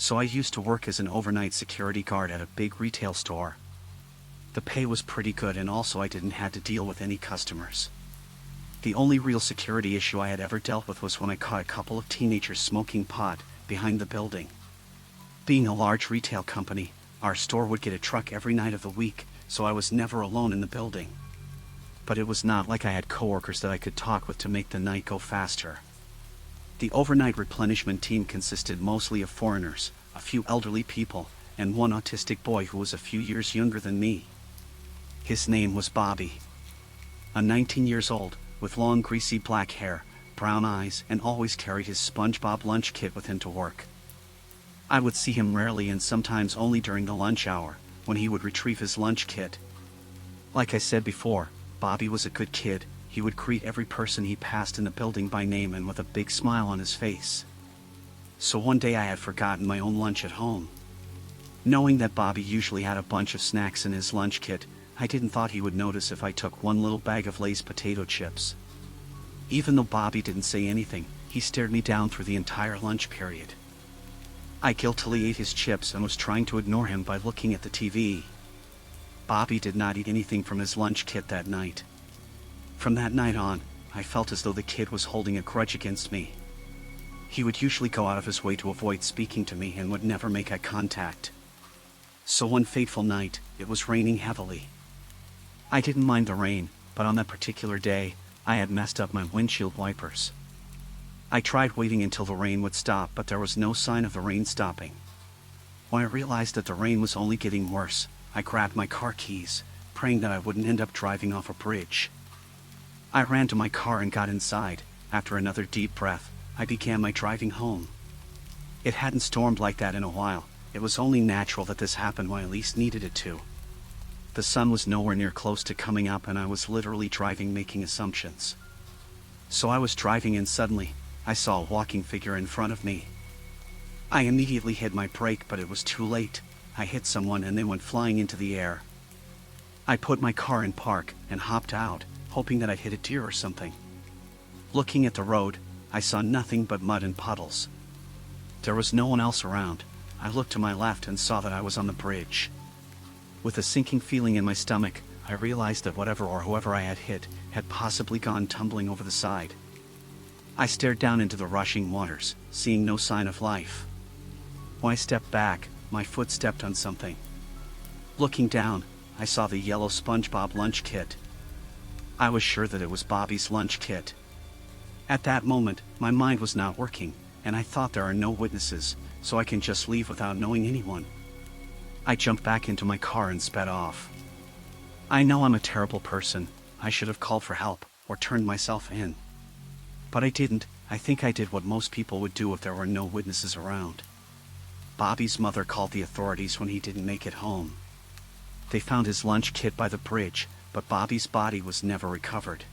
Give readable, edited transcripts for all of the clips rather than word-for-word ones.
So I used to work as an overnight security guard at a big retail store. The pay was pretty good, and also I didn't have to deal with any customers. The only real security issue I had ever dealt with was when I caught a couple of teenagers smoking pot behind the building. Being a large retail company, our store would get a truck every night of the week, so I was never alone in the building. But it was not like I had coworkers that I could talk with to make the night go faster. The overnight replenishment team consisted mostly of foreigners, a few elderly people, and one autistic boy who was a few years younger than me. His name was Bobby. 19 years old, with long greasy black hair, brown eyes, and always carried his SpongeBob lunch kit with him to work. I would see him rarely, and sometimes only during the lunch hour, when he would retrieve his lunch kit. Like I said before, Bobby was a good kid. He would greet every person he passed in the building by name and with a big smile on his face. So one day I had forgotten my own lunch at home. Knowing that Bobby usually had a bunch of snacks in his lunch kit, I didn't thought he would notice if I took one little bag of Lay's potato chips. Even though Bobby didn't say anything, he stared me down through the entire lunch period. I guiltily ate his chips and was trying to ignore him by looking at the TV. Bobby did not eat anything from his lunch kit that night. From that night on, I felt as though the kid was holding a grudge against me. He would usually go out of his way to avoid speaking to me and would never make eye contact. So one fateful night, it was raining heavily. I didn't mind the rain, but on that particular day, I had messed up my windshield wipers. I tried waiting until the rain would stop, but there was no sign of the rain stopping. When I realized that the rain was only getting worse, I grabbed my car keys, praying that I wouldn't end up driving off a bridge. I ran to my car and got inside. After another deep breath, I began my driving home. It hadn't stormed like that in a while. It was only natural that this happened when I least needed it to. The sun was nowhere near close to coming up, and I was literally driving making assumptions. So I was driving, and suddenly, I saw a walking figure in front of me. I immediately hit my brake, but it was too late. I hit someone and they went flying into the air. I put my car in park and hopped out, hoping that I'd hit a deer or something. Looking at the road, I saw nothing but mud and puddles. There was no one else around. I looked to my left and saw that I was on the bridge. With a sinking feeling in my stomach, I realized that whatever or whoever I had hit had possibly gone tumbling over the side. I stared down into the rushing waters, seeing no sign of life. When I stepped back, my foot stepped on something. Looking down, I saw the yellow SpongeBob lunch kit. I was sure that it was Bobby's lunch kit. At that moment, my mind was not working, and I thought there are no witnesses, so I can just leave without knowing anyone. I jumped back into my car and sped off. I know I'm a terrible person. I should have called for help, or turned myself in. But I didn't. I think I did what most people would do if there were no witnesses around. Bobby's mother called the authorities when he didn't make it home. They found his lunch kit by the bridge, but Bobby's body was never recovered.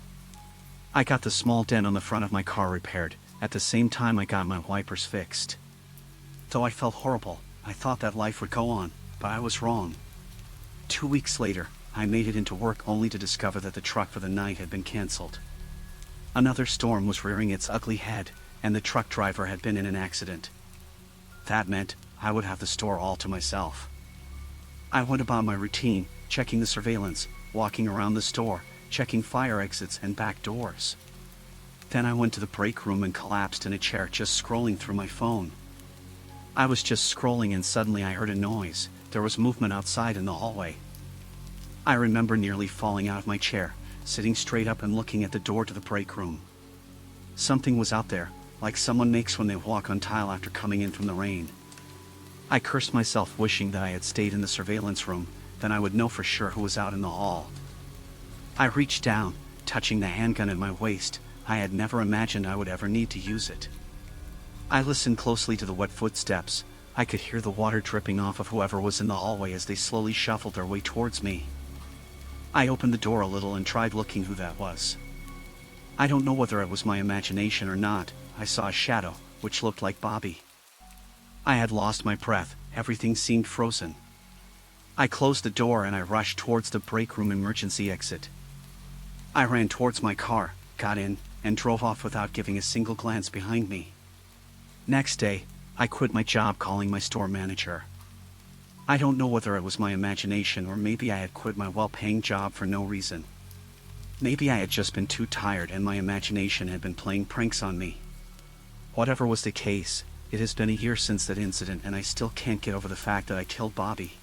I got the small dent on the front of my car repaired. At the same time, I got my wipers fixed. Though I felt horrible, I thought that life would go on, but I was wrong. 2 weeks later, I made it into work only to discover that the truck for the night had been canceled. Another storm was rearing its ugly head, and the truck driver had been in an accident. That meant I would have the store all to myself. I went about my routine, checking the surveillance, walking around the store, checking fire exits and back doors. Then I went to the break room and collapsed in a chair, just scrolling through my phone. I was just scrolling, and suddenly I heard a noise. There was movement outside in the hallway. I remember nearly falling out of my chair, sitting straight up and looking at the door to the break room. Something was out there, like someone makes when they walk on tile after coming in from the rain. I cursed myself, wishing that I had stayed in the surveillance room, then I would know for sure who was out in the hall. I reached down, touching the handgun at my waist. I had never imagined I would ever need to use it. I listened closely to the wet footsteps. I could hear the water dripping off of whoever was in the hallway as they slowly shuffled their way towards me. I opened the door a little and tried looking who that was. I don't know whether it was my imagination or not. I saw a shadow, which looked like Bobby. I had lost my breath. Everything seemed frozen. I closed the door and I rushed towards the break room emergency exit. I ran towards my car, got in, and drove off without giving a single glance behind me. Next day, I quit my job calling my store manager. I don't know whether it was my imagination or maybe I had quit my well-paying job for no reason. Maybe I had just been too tired and my imagination had been playing pranks on me. Whatever was the case, it has been a year since that incident and I still can't get over the fact that I killed Bobby.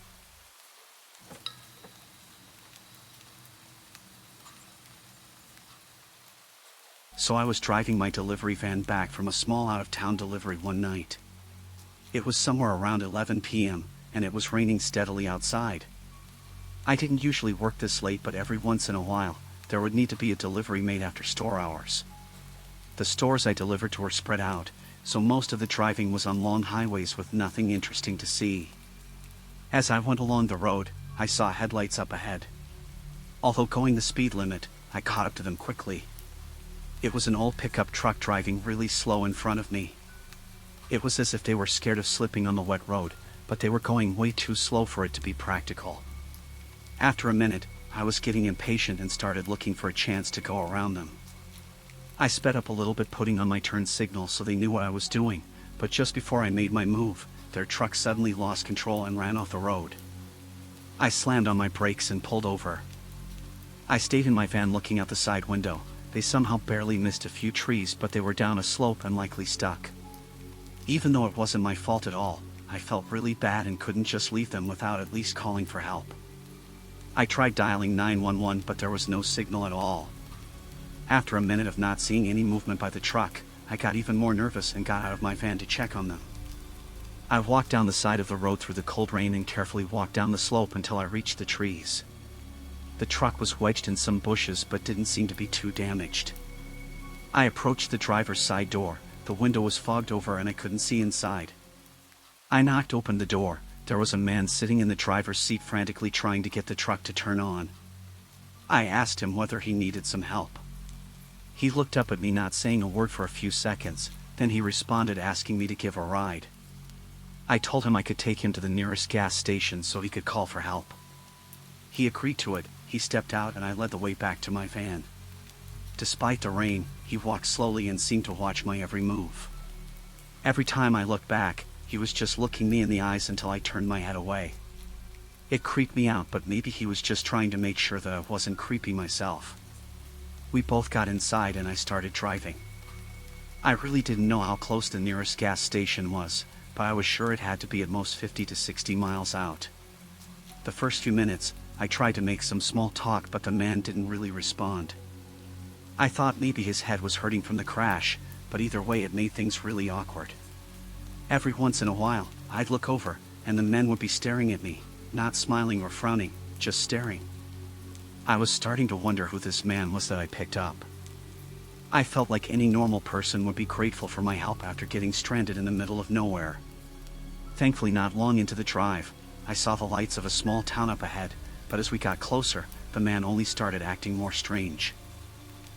So I was driving my delivery van back from a small out-of-town delivery one night. It was somewhere around 11 p.m., and it was raining steadily outside. I didn't usually work this late, but every once in a while, there would need to be a delivery made after store hours. The stores I delivered to were spread out, so most of the driving was on long highways with nothing interesting to see. As I went along the road, I saw headlights up ahead. Although going the speed limit, I caught up to them quickly. It was an old pickup truck driving really slow in front of me. It was as if they were scared of slipping on the wet road, but they were going way too slow for it to be practical. After a minute, I was getting impatient and started looking for a chance to go around them. I sped up a little bit, putting on my turn signal so they knew what I was doing, but just before I made my move, their truck suddenly lost control and ran off the road. I slammed on my brakes and pulled over. I stayed in my van looking out the side window. They somehow barely missed a few trees, but they were down a slope and likely stuck. Even though it wasn't my fault at all, I felt really bad and couldn't just leave them without at least calling for help. I tried dialing 911, but there was no signal at all. After a minute of not seeing any movement by the truck, I got even more nervous and got out of my van to check on them. I walked down the side of the road through the cold rain and carefully walked down the slope until I reached the trees. The truck was wedged in some bushes but didn't seem to be too damaged. I approached the driver's side door. The window was fogged over and I couldn't see inside. I knocked open the door. There was a man sitting in the driver's seat frantically trying to get the truck to turn on. I asked him whether he needed some help. He looked up at me, not saying a word for a few seconds, then he responded asking me to give a ride. I told him I could take him to the nearest gas station so he could call for help. He agreed to it. He stepped out and I led the way back to my van. Despite the rain, he walked slowly and seemed to watch my every move. Every time I looked back, he was just looking me in the eyes until I turned my head away. It creeped me out, but maybe he was just trying to make sure that I wasn't creepy myself. We both got inside and I started driving. I really didn't know how close the nearest gas station was, but I was sure it had to be at most 50 to 60 miles out. The first few minutes, I tried to make some small talk, but the man didn't really respond. I thought maybe his head was hurting from the crash, but either way it made things really awkward. Every once in a while, I'd look over, and the men would be staring at me, not smiling or frowning, just staring. I was starting to wonder who this man was that I picked up. I felt like any normal person would be grateful for my help after getting stranded in the middle of nowhere. Thankfully, not long into the drive, I saw the lights of a small town up ahead, but as we got closer, the man only started acting more strange.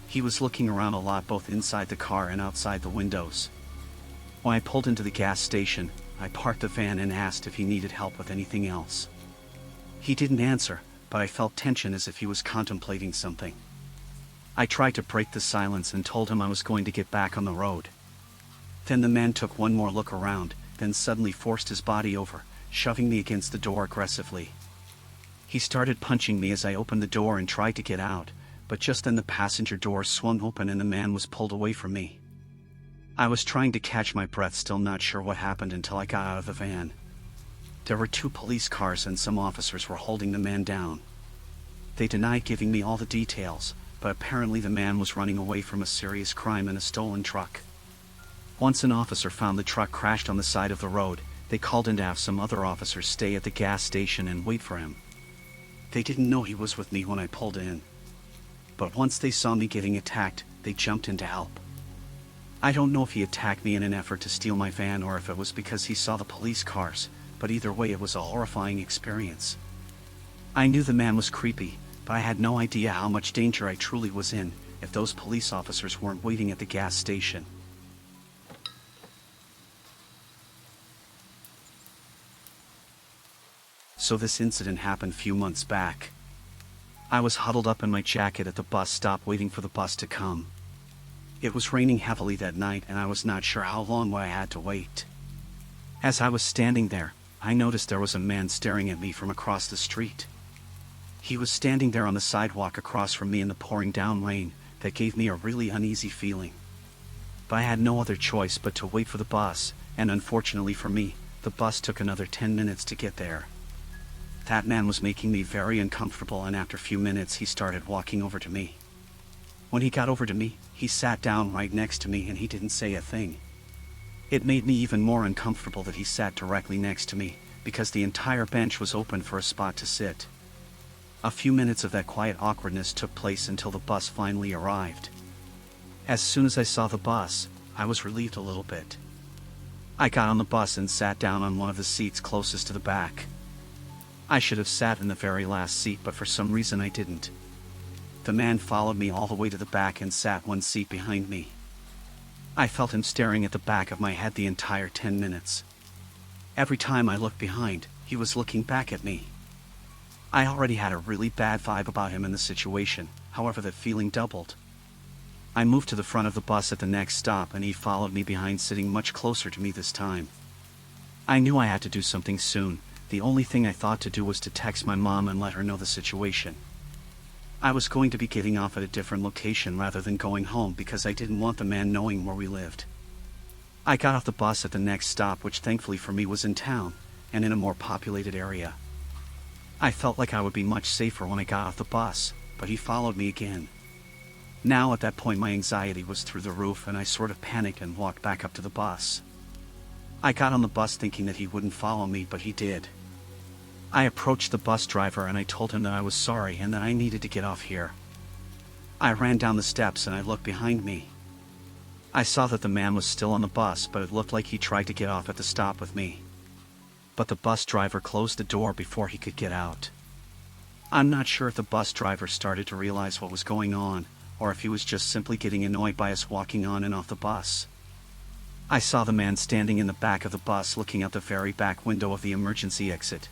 He was looking around a lot, both inside the car and outside the windows. When I pulled into the gas station, I parked the van and asked if he needed help with anything else. He didn't answer, but I felt tension as if he was contemplating something. I tried to break the silence and told him I was going to get back on the road. Then the man took one more look around, then suddenly forced his body over, shoving me against the door aggressively. He started punching me as I opened the door and tried to get out, but just then the passenger door swung open and the man was pulled away from me. I was trying to catch my breath, still not sure what happened, until I got out of the van. There were 2 police cars and some officers were holding the man down. They denied giving me all the details, but apparently the man was running away from a serious crime in a stolen truck. Once an officer found the truck crashed on the side of the road, they called in to have some other officers stay at the gas station and wait for him. They didn't know he was with me when I pulled in. But once they saw me getting attacked, they jumped in to help. I don't know if he attacked me in an effort to steal my van or if it was because he saw the police cars, but either way it was a horrifying experience. I knew the man was creepy, but I had no idea how much danger I truly was in if those police officers weren't waiting at the gas station. So this incident happened a few months back. I was huddled up in my jacket at the bus stop waiting for the bus to come. It was raining heavily that night and I was not sure how long I had to wait. As I was standing there, I noticed there was a man staring at me from across the street. He was standing there on the sidewalk across from me in the pouring down rain that gave me a really uneasy feeling. But I had no other choice but to wait for the bus, and unfortunately for me, the bus took another 10 minutes to get there. That man was making me very uncomfortable, and after a few minutes he started walking over to me. When he got over to me, he sat down right next to me and he didn't say a thing. It made me even more uncomfortable that he sat directly next to me, because the entire bench was open for a spot to sit. A few minutes of that quiet awkwardness took place until the bus finally arrived. As soon as I saw the bus, I was relieved a little bit. I got on the bus and sat down on one of the seats closest to the back. I should have sat in the very last seat, but for some reason I didn't. The man followed me all the way to the back and sat one seat behind me. I felt him staring at the back of my head the entire 10 minutes. Every time I looked behind, he was looking back at me. I already had a really bad vibe about him in the situation, however that feeling doubled. I moved to the front of the bus at the next stop and he followed me behind, sitting much closer to me this time. I knew I had to do something soon. The only thing I thought to do was to text my mom and let her know the situation. I was going to be getting off at a different location rather than going home because I didn't want the man knowing where we lived. I got off the bus at the next stop, which thankfully for me was in town and in a more populated area. I felt like I would be much safer when I got off the bus, but he followed me again. Now at that point my anxiety was through the roof and I sort of panicked and walked back up to the bus. I got on the bus thinking that he wouldn't follow me, but he did. I approached the bus driver and I told him that I was sorry and that I needed to get off here. I ran down the steps and I looked behind me. I saw that the man was still on the bus, but it looked like he tried to get off at the stop with me. But the bus driver closed the door before he could get out. I'm not sure if the bus driver started to realize what was going on, or if he was just simply getting annoyed by us walking on and off the bus. I saw the man standing in the back of the bus looking out the very back window of the emergency exit.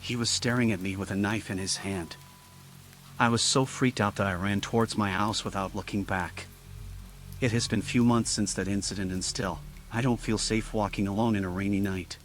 He was staring at me with a knife in his hand. I was so freaked out that I ran towards my house without looking back. It has been few months since that incident and still, I don't feel safe walking alone in a rainy night.